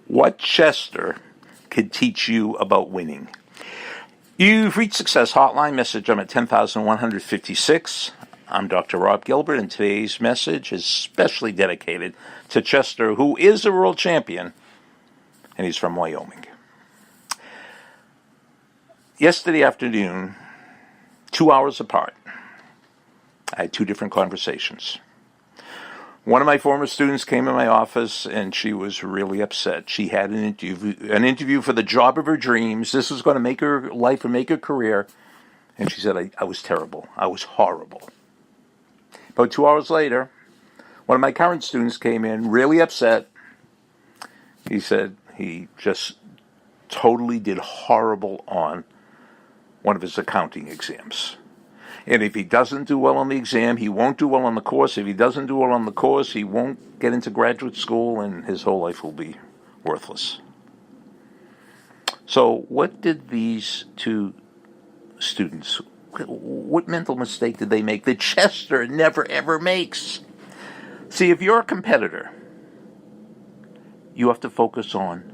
What Chester could teach you about winning. You've reached Success Hotline. Message I'm at 10,156. I'm Dr. Rob Gilbert, and today's message is specially dedicated to Chester, who is a world champion, and he's from Wyoming. Yesterday afternoon, 2 hours apart, I had two different conversations. One of my former students came in my office, and she was really upset. She had an interview for the job of her dreams. This was going to make her life or make her career. And she said, I was terrible. I was horrible. About 2 hours later, one of my current students came in, really upset. He said he just totally did horrible on one of his accounting exams. And if he doesn't do well on the exam, he won't do well on the course. If he doesn't do well on the course, he won't get into graduate school, and his whole life will be worthless. So what did these two students, what mental mistake did they make that Chester never, ever makes? See, if you're a competitor, you have to focus on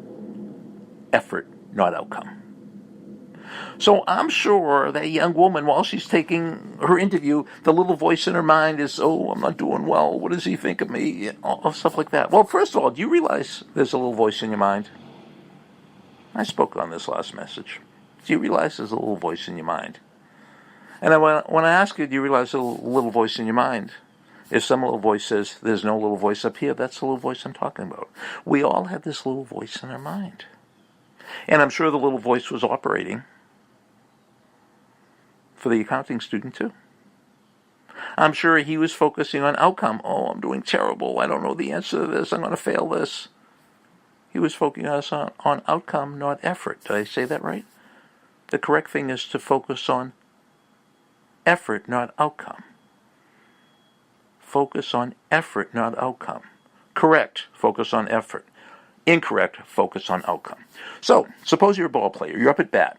effort, not outcome. So I'm sure that young woman, while she's taking her interview, the little voice in her mind is, oh, I'm not doing well. What does he think of me? All stuff like that. Well, first of all, do you realize there's a little voice in your mind? I spoke on this last message. Do you realize there's a little voice in your mind? And when I ask you, do you realize there's a little voice in your mind? If some little voice says, there's no little voice up here, that's the little voice I'm talking about. We all have this little voice in our mind. And I'm sure the little voice was operating for the accounting student too. I'm sure he was focusing on outcome. Oh, I'm doing terrible. I don't know the answer to this. I'm going to fail this. He was focusing on outcome, not effort. Did I say that right? The correct thing is to focus on effort, not outcome. Focus on effort, not outcome. Correct, focus on effort. Incorrect, focus on outcome. So, suppose you're a ball player. You're up at bat.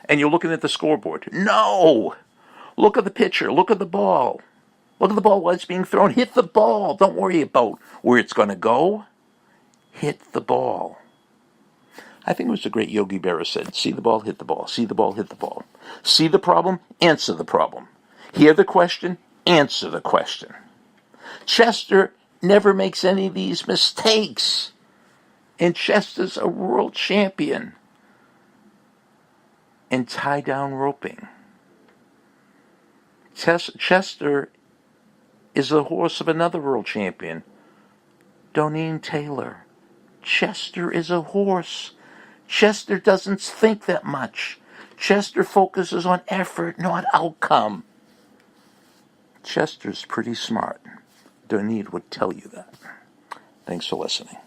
And you're looking at the scoreboard. No! Look at the pitcher. Look at the ball. Look at the ball while it's being thrown. Hit the ball. Don't worry about where it's going to go. Hit the ball. I think it was the great Yogi Berra said, see the ball, hit the ball. See the ball, hit the ball. See the problem, answer the problem. Hear the question, answer the question. Chester never makes any of these mistakes. And Chester's a world champion in tie-down roping. Chester is the horse of another world champion, Doneen Taylor. Chester is a horse. Chester doesn't think that much. Chester focuses on effort, not outcome. Chester's pretty smart. Doneen would tell you that. Thanks for listening.